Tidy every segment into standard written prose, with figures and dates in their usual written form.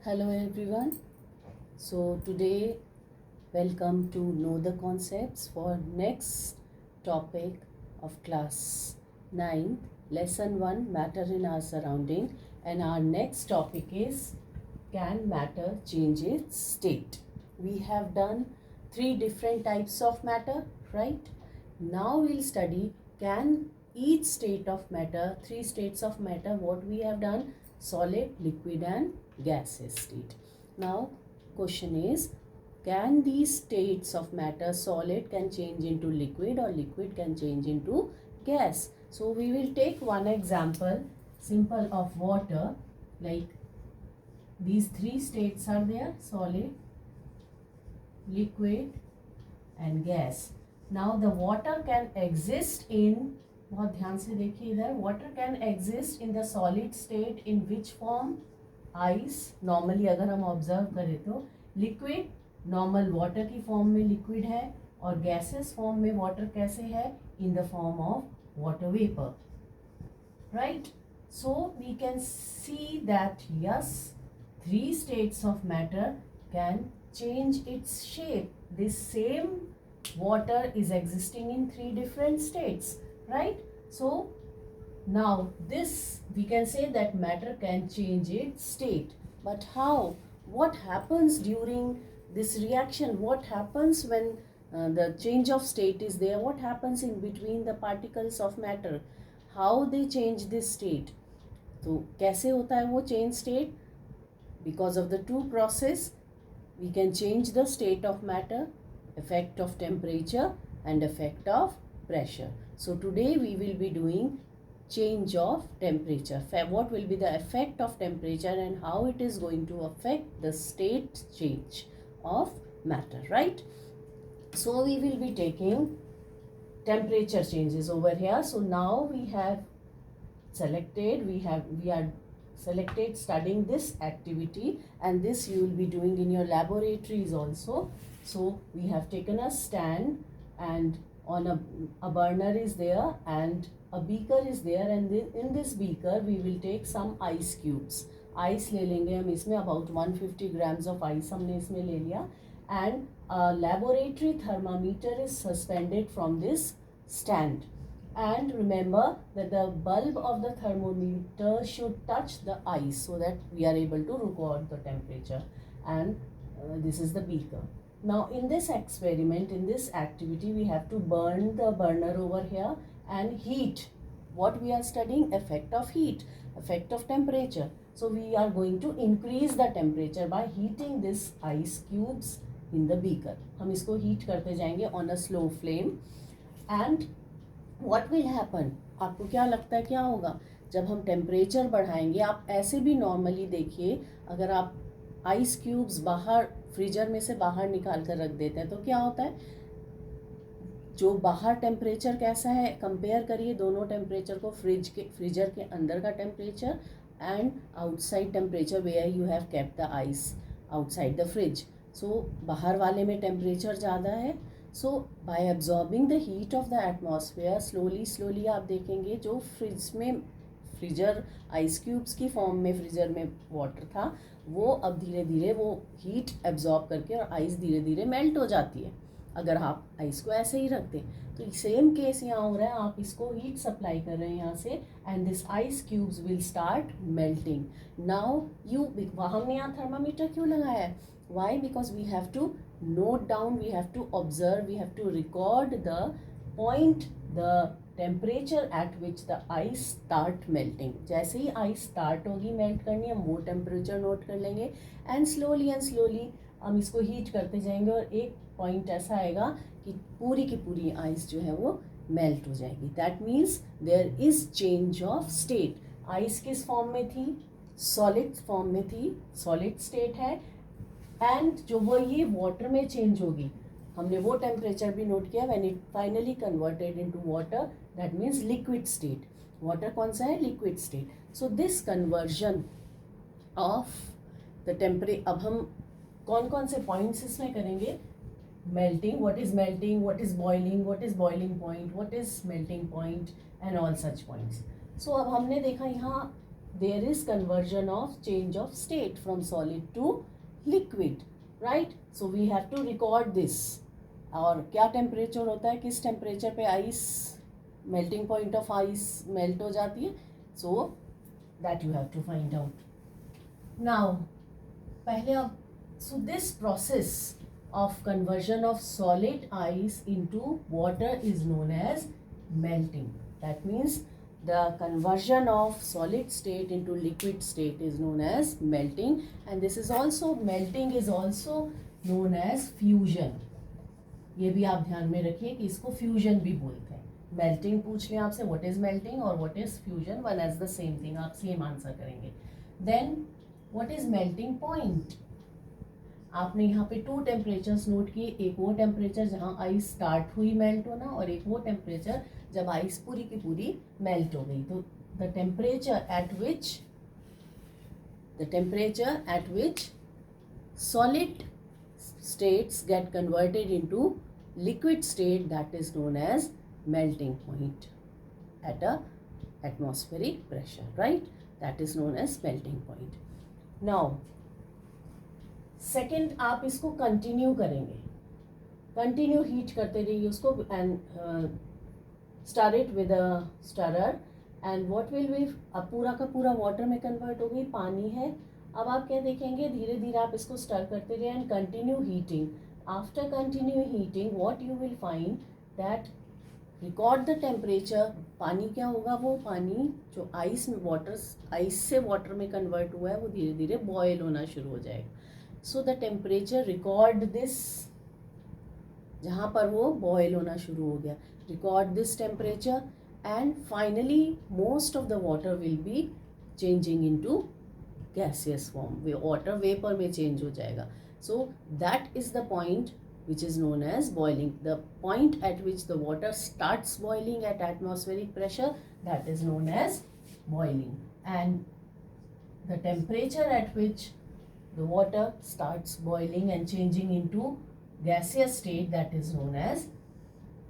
Hello everyone. So today welcome to Know the Concepts for next topic of class 9, lesson 1, matter in our surrounding, and our next topic is can matter change its state. We have done three different types of matter, right? Now we'll study can each state of matter, three states of matter, what we have done, solid, liquid and gaseous state. Now question is, can these states of matter, solid can change into liquid or liquid can change into gas? So we will take one example, simple, of water. Like these three states are there, solid, liquid and gas. Now the water can exist in, बहुत ध्यान से देखिए इधर, water can exist in the solid state in which form? Ice. Normally अगर हम observe करें तो liquid normal water की form में liquid है, और gaseous form में water कैसे है? In the form of water vapor, right? So we can see that yes, three states of matter can change its shape. This same water is existing in three different states, right? So now this we can say that matter can change its state. But how? What happens during this reaction? What happens when the change of state is there? What happens in between the particles of matter? How they change this state? तो कैसे होता है वो change state? Because of the two process, we can change the state of matter, effect of temperature and effect of pressure. So today we will be doing change of temperature. What will be the effect of temperature and how it is going to affect the state change of matter, right? So we will be taking temperature changes over here. So now we have selected, we are selected studying this activity, and this you will be doing in your laboratories also. So we have taken a stand, and on a burner is there and a beaker is there, and in this beaker we will take some ice cubes. Ice ले लेंगे हम इसमें, about 150 grams of ice हमने इसमें ले लिया, and a laboratory thermometer is suspended from this stand. And remember that the bulb of the thermometer should touch the ice so that we are able to record the temperature. And this is the beaker. Now in this experiment, in this activity, we have to burn the burner over here and heat. What we are studying? Effect of heat, effect of temperature. So we are going to increase the temperature by heating this ice cubes in the beaker. हम इसको heat करते जाएंगे on a slow flame. And what will happen? आपको क्या लगता है क्या होगा जब हम टेम्परेचर बढ़ाएंगे? आप ऐसे भी नॉर्मली देखिए, अगर आप आइस क्यूब्स बाहर फ्रीजर में से बाहर निकाल कर रख देते हैं तो क्या होता है, जो बाहर टेम्परेचर कैसा है, कंपेयर करिए दोनों टेम्परेचर को, फ्रीजर के अंदर का temperature and outside temperature where you have kept the ice outside the fridge. So बाहर वाले में टेम्परेचर ज़्यादा है. So by absorbing the heat of the atmosphere, slowly आप देखेंगे जो फ्रिज में, फ्रीजर आइस क्यूब्स की फॉर्म में फ्रीजर में वाटर था, वो अब धीरे धीरे वो हीट एब्जॉर्ब करके और आइस धीरे धीरे मेल्ट हो जाती है अगर आप आइस को ऐसे ही रख दें. तो सेम केस यहाँ हो रहा है, आप इसको हीट सप्लाई कर रहे हैं यहाँ से, and this ice cubes will start melting. Now you, हमने यहाँ थर्मामीटर क्यों लगाया है? Why? Because we have to note down, we have to observe, we have to record the point, the temperature at which the ice start melting. जैसे ही ice start होगी melt करनी, हम वो टेम्परेचर नोट कर लेंगे, एंड स्लोली हम इसको heat करते जाएंगे, और एक पॉइंट ऐसा आएगा कि पूरी की पूरी आइस जो है वो मेल्ट हो जाएगी. That means there is change of state. Ice किस फॉर्म में थी? सॉलिड फॉर्म में थी, सॉलिड स्टेट है, एंड जो वो ये वाटर में चेंज होगी, हमने वो टेम्परेचर भी नोट किया, when it finally converted into water, that means liquid state. Water कौन सा है? Liquid state. So this conversion of the temperature, अब हम कौन कौन से पॉइंट्स इसमें करेंगे? melting, what is melting, what is boiling point, what is melting point and all such points. So अब हमने देखा यहाँ there is conversion of change of state from solid to liquid, right? So we have to record this. और क्या temperature होता है, किस temperature पे ice, melting point of ice melt हो जाती है, so that you have to find out now. पहले अब, so this process of conversion of solid ice into water is known as melting. That means the conversion of solid state into liquid state is known as melting, and this is also, melting is also known as fusion. ये भी आप ध्यान में रखिए कि इसको fusion भी बोलते हैं. मेल्टिंग पूछ लें आपसे, व्हाट इज मेल्टिंग और what is fusion, one as the same thing, आप सेम आंसर करेंगे. Then what is melting point. आपने यहाँ पे 2 टेम्परेचर्स नोट किए, एक वो टेम्परेचर जहाँ आइस स्टार्ट हुई मेल्ट होना, और एक वो टेम्परेचर जब आइस पूरी की पूरी मेल्ट हो गई. तो the temperature at which solid states get converted into liquid state, that is known as melting point at a atmospheric pressure, right? That is known as melting point. Now second, आप इसको continue करेंगे, continue heat करते रहिए उसको, and stir it with a stirrer, and what will be, अब पूरा का पूरा वाटर में कन्वर्ट हो गई, पानी है. अब आप क्या देखेंगे, धीरे धीरे आप इसको स्टर करते रहिए and continue heating. After continue heating what you will find that, record the temperature. पानी क्या होगा, वो पानी जो आइस में, वाटर आइस से वाटर में कन्वर्ट हुआ है, वो धीरे धीरे बॉयल होना शुरू हो जाएगा. So the temperature, record this, जहाँ पर वो बॉयल होना शुरू हो गया, record this temperature, and finally most of the water will be changing into gaseous form, water vapour में चेंज हो जाएगा. So that is the point which is known as boiling. The point at which the water starts boiling at atmospheric pressure, that is known as boiling. And the temperature at which the water starts boiling and changing into gaseous state, that is known as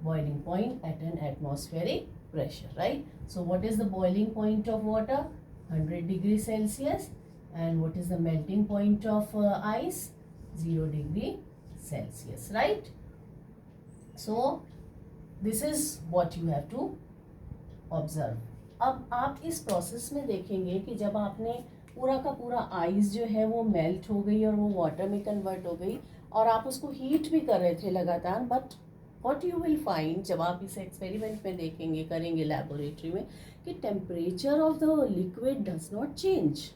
boiling point at an atmospheric pressure, right? So what is the boiling point of water? 100 degrees Celsius. And what is the melting point of ice? 0 degree Celsius, right? So this is what you have to observe. अब आप इस process में देखेंगे कि जब आपने पूरा का पूरा आइस जो है वो मेल्ट हो गई और वो वाटर में कन्वर्ट हो गई, और आप उसको हीट भी कर रहे थे लगातार, but what you will find, जब आप इसे एक्सपेरिमेंट में देखेंगे, करेंगे लैबोरेटरी में, कि temperature of the liquid does not change.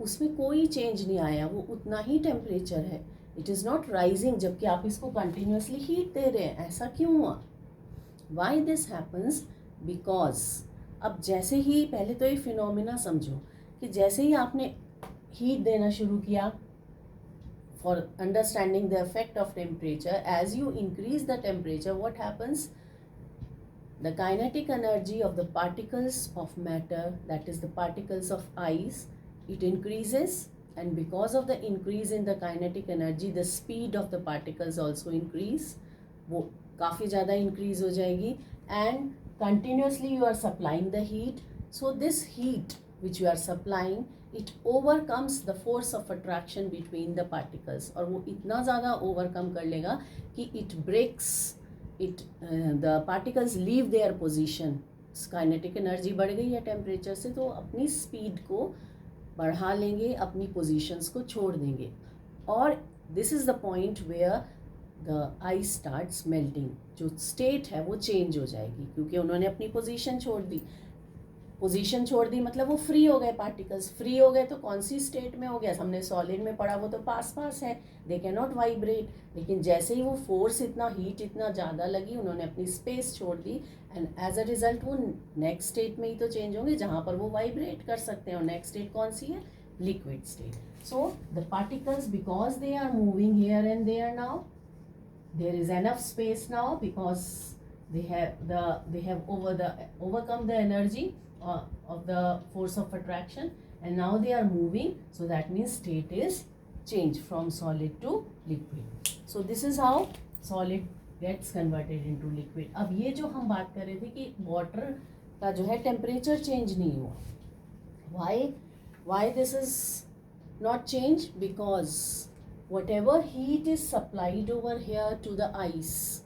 उसमें कोई चेंज नहीं आया, वो उतना ही टेम्परेचर है, इट इज़ नॉट राइजिंग, जबकि आप इसको कंटिन्यूसली हीट दे रहे हैं. ऐसा क्यों हुआ? Why this happens? बिकॉज अब जैसे ही, पहले तो ये फिनोमिना समझो कि जैसे ही आपने हीट देना शुरू किया, for understanding the effect of temperature, as you increase the temperature, what happens, the kinetic energy of the particles of matter, that is the particles of ice, it increases, and because of the increase in the kinetic energy, the speed of the particles also increase, वो काफ़ी ज़्यादा increase हो जाएगी, and continuously you are supplying the heat. So this heat which you are supplying, it overcomes the force of attraction between the particles, और वो इतना ज़्यादा overcome कर लेगा कि it breaks it, the particles leave their position. kinetic energy बढ़ गई है टेम्परेचर से, तो अपनी स्पीड को बढ़ा लेंगे, अपनी पोजीशंस को छोड़ देंगे, और this is the point where the ice starts melting. जो स्टेट है वो चेंज हो जाएगी, क्योंकि उन्होंने अपनी पोजीशन छोड़ दी. पोजीशन छोड़ दी मतलब वो फ्री हो गए, पार्टिकल्स फ्री हो गए, तो कौन सी स्टेट में हो गया, हमने सॉलिड में पढ़ा, वो तो पास पास है, दे कैन नॉट वाइब्रेट. लेकिन जैसे ही वो फोर्स इतना, हीट इतना ज़्यादा लगी, उन्होंने अपनी स्पेस छोड़ दी, एंड एज अ रिजल्ट वो नेक्स्ट स्टेट में ही तो चेंज होंगे जहाँ पर वो वाइब्रेट कर सकते हैं. और नेक्स्ट स्टेट कौन सी है? Liquid state. So the particles, because they are moving here and there, now there is enough space now, because they have overcome the energy of the force of attraction, and now they are moving, so that means state is changed from solid to liquid. So this is how solid gets converted into liquid. अब ये जो हम बात कर रहे थे कि water का जो है टेम्परेचर चेंज नहीं हुआ, why? Why this is not changed? Because whatever heat is supplied over here to the ice,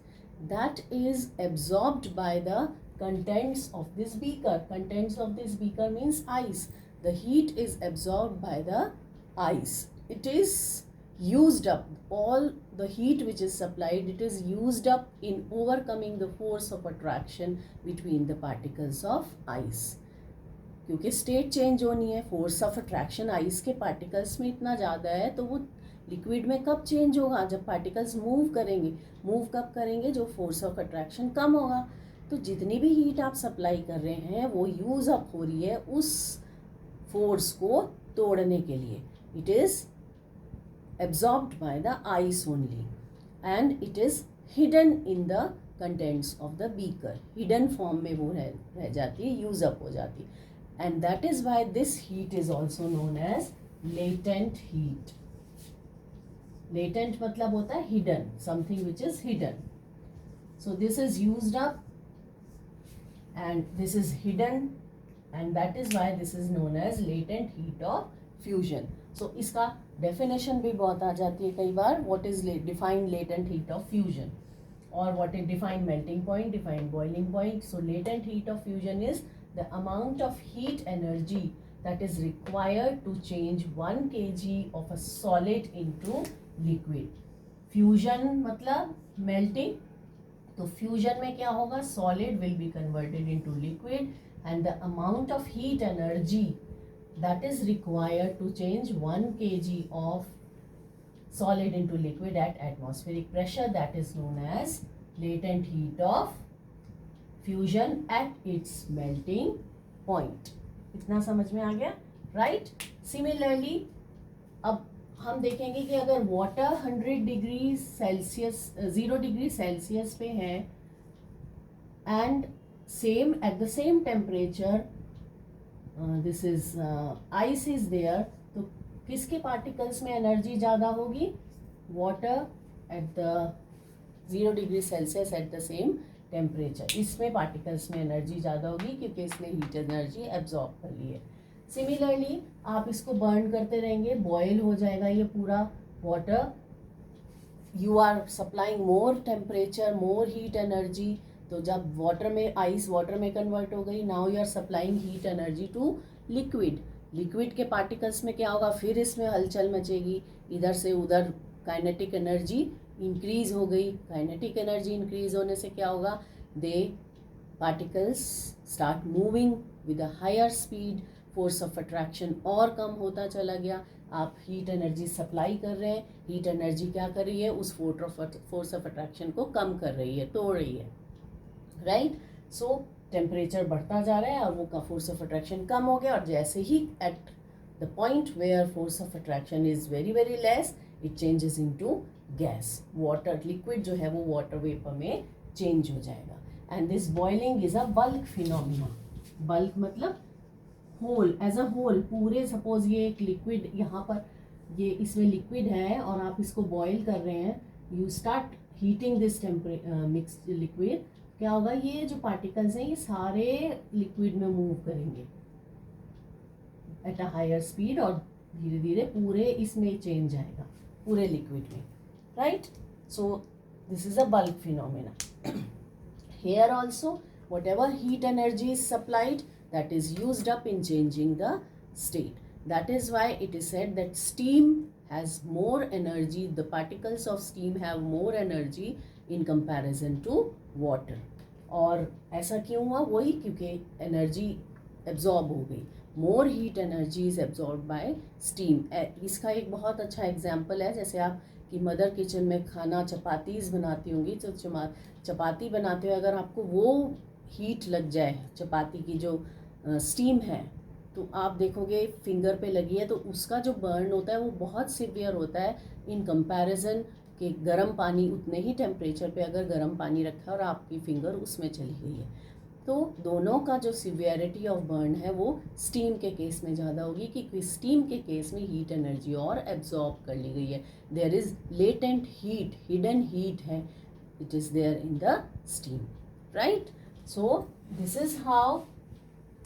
that is absorbed by the contents of this beaker. Contents of this beaker means ice. The heat is absorbed by the ice. It is used up. All the heat which is supplied, it is used up in overcoming the force of attraction between the particles of ice. क्योंकि state change होनी है, force of attraction ice के particles में इतना ज़्यादा है, तो वो लिक्विड में कब चेंज होगा? जब पार्टिकल्स मूव करेंगे. मूव कब करेंगे? जो फोर्स ऑफ अट्रैक्शन कम होगा. तो जितनी भी हीट आप सप्लाई कर रहे हैं वो यूज अप हो रही है उस फोर्स को तोड़ने के लिए. It is absorbed by the ice only and it is hidden in the contents of the beaker. Hidden form में वो रह जाती है, यूज अप हो जाती है. And that is why this heat is also known as latent heat. Latent मतलब होता है hidden, something which is hidden. So this is used up and this is hidden, and that is why this is known as latent heat of fusion. So इसका definition भी बहुत आ जाती है कई बार. What is defined latent heat of fusion, or what is defined melting point, defined boiling point. So latent heat of fusion is the amount of heat energy that is required to change 1 kg of a solid into liquid. Fusion मतलब melting. तो fusion में क्या होगा? Solid will be converted into liquid, and the amount of heat energy that is required to change 1 kg of solid into liquid at atmospheric pressure, that is known as latent heat of fusion at its melting point. इतना समझ में आ गया, right? Similarly अब हम देखेंगे कि अगर water 100 degree Celsius 0 degree Celsius पे है and same at the same temperature this is ice is there, तो किसके पार्टिकल्स में एनर्जी ज़्यादा होगी? Water at the 0 degree Celsius at the same temperature. इसमें पार्टिकल्स में एनर्जी ज़्यादा होगी क्योंकि इसने हीट एनर्जी एब्जॉर्ब कर ली है. सिमिलरली आप इसको बर्न करते रहेंगे, बॉयल हो जाएगा ये पूरा water. You are supplying more temperature, more heat energy. तो जब वाटर में आइस वाटर में कन्वर्ट हो गई, now you are supplying heat energy to liquid. Liquid के पार्टिकल्स में क्या होगा? फिर इसमें हलचल मचेगी, इधर से उधर काइनेटिक एनर्जी इंक्रीज हो गई. काइनेटिक एनर्जी इंक्रीज होने से क्या होगा? They particles start moving with a higher speed. Force of attraction और कम होता चला गया. आप हीट एनर्जी सप्लाई कर रहे हैं, हीट एनर्जी क्या कर रही है? उस फोर्स ऑफ अट्रैक्शन को कम कर रही है, तोड़ रही है, राइट? सो टेम्परेचर बढ़ता जा रहा है और वो का फोर्स ऑफ अट्रैक्शन कम हो गया. और जैसे ही at the point where force of attraction is very very less, it changes into gas. Water liquid जो है वो वाटर वेपर में चेंज हो जाएगा. And this boiling is a bulk phenomena. Bulk मतलब होल, एज अ होल पूरे. Suppose ये एक लिक्विड यहाँ पर, ये इसमें लिक्विड है और आप इसको बॉईल कर रहे हैं. You start heating this mix liquid. क्या होगा? ये जो पार्टिकल्स हैं ये सारे लिक्विड में मूव करेंगे एट अ हायर स्पीड और धीरे धीरे पूरे इसमें चेंज आएगा, पूरे लिक्विड में, right? So this is a bulk phenomena. Here also whatever heat energy is supplied, that is used up in changing the state. That is why it is said that steam has more energy. The particles of steam have more energy in comparison to water. और ऐसा क्यों हुआ? वही क्योंकि energy absorb हो गई. मोर heat energy is absorb by steam. इसका एक बहुत अच्छा एग्जाम्पल है, जैसे आप कि मदर किचन में खाना चपातीज बनाती होंगी, तो चपाती बनाते हुए अगर आपको वो हीट लग जाए, चपाती की जो स्टीम है, तो आप देखोगे फिंगर पे लगी है तो उसका जो बर्न होता है वो बहुत सिवियर होता है इन कंपैरिजन कि गर्म पानी, उतने ही टेम्परेचर पे अगर गर्म पानी रखा और आपकी फिंगर उसमें चली गई है, तो दोनों का जो सिवियरिटी ऑफ बर्न है वो स्टीम के केस में ज़्यादा होगी क्योंकि स्टीम के केस में हीट एनर्जी और एब्जॉर्ब कर ली गई है. There is latent heat, hidden heat है, it is there in the steam, right? So this is how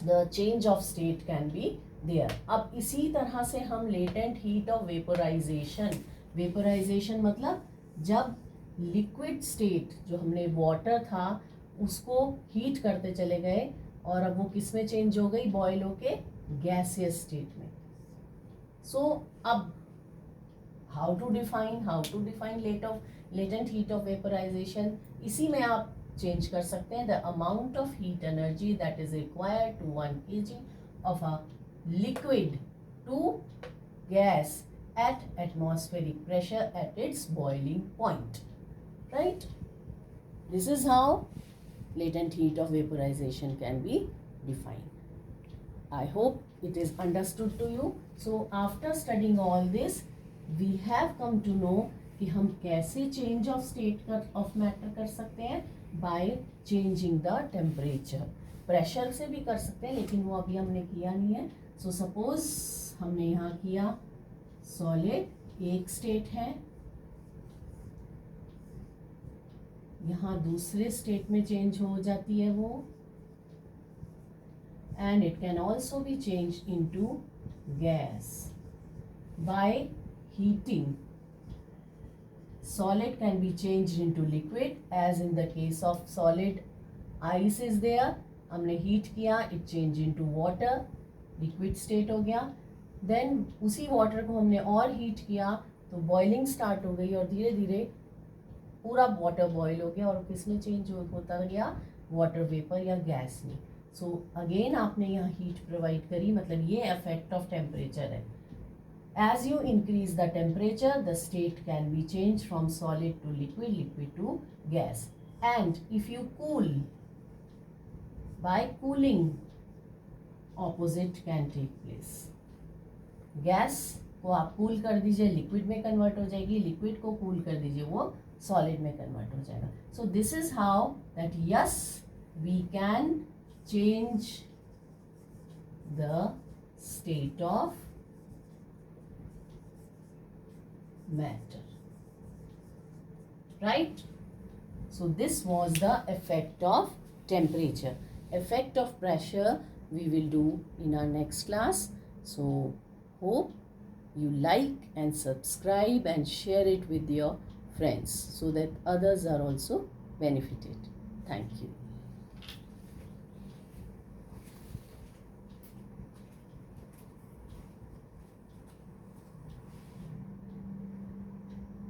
the change of state can be there. अब इसी तरह से हम latent heat of vaporisation, vaporisation मतलब जब लिक्विड स्टेट जो हमने वाटर था उसको हीट करते चले गए और अब वो किस में चेंज हो गई, बॉयल होके गैसियस स्टेट में। सो अब how to define latent heat of vaporisation, इसी में आप चेंज कर सकते हैं, the amount of heat energy that is required to 1 kg of a liquid to gas at atmospheric pressure at its boiling point, right? This is how latent heat of vaporization can be defined. I hope it is understood to you. So after studying all this, we have come to know कि हम कैसे change of state of matter कर सकते हैं, by changing the temperature. Pressure से भी कर सकते हैं लेकिन वो अभी हमने किया नहीं है। सो सपोज हमने यहाँ किया सॉलिड एक स्टेट है, यहाँ दूसरे स्टेट में चेंज हो जाती है वो, and it can also be change into gas by heating. Solid can be changed into liquid as in the case of solid ice is there, हमने हीट किया, it changed into water, liquid state हो गया। then उसी water को हमने और heat किया तो बॉइलिंग स्टार्ट हो गई और धीरे धीरे पूरा वाटर बॉयल हो गया और किस में चेंज होता गया, वाटर वेपर या गैस में। सो अगेन आपने यहाँ हीट प्रोवाइड करी, मतलब ये इफेक्ट ऑफ टेम्परेचर है। As you increase the temperature, the state can be changed from solid to liquid, liquid to gas. And if you cool, by cooling, opposite can take place. Gas को आप cool कर दीजिए, liquid में convert हो जाएगी, liquid को cool कर दीजिए, वो सॉलिड में कन्वर्ट हो जाएगा। So this is how that yes we can change the state of matter, right? So this was the effect of temperature. Effect of pressure we will do in our next class. So hope you like and subscribe and share it with your friends so that others are also benefited. Thank you.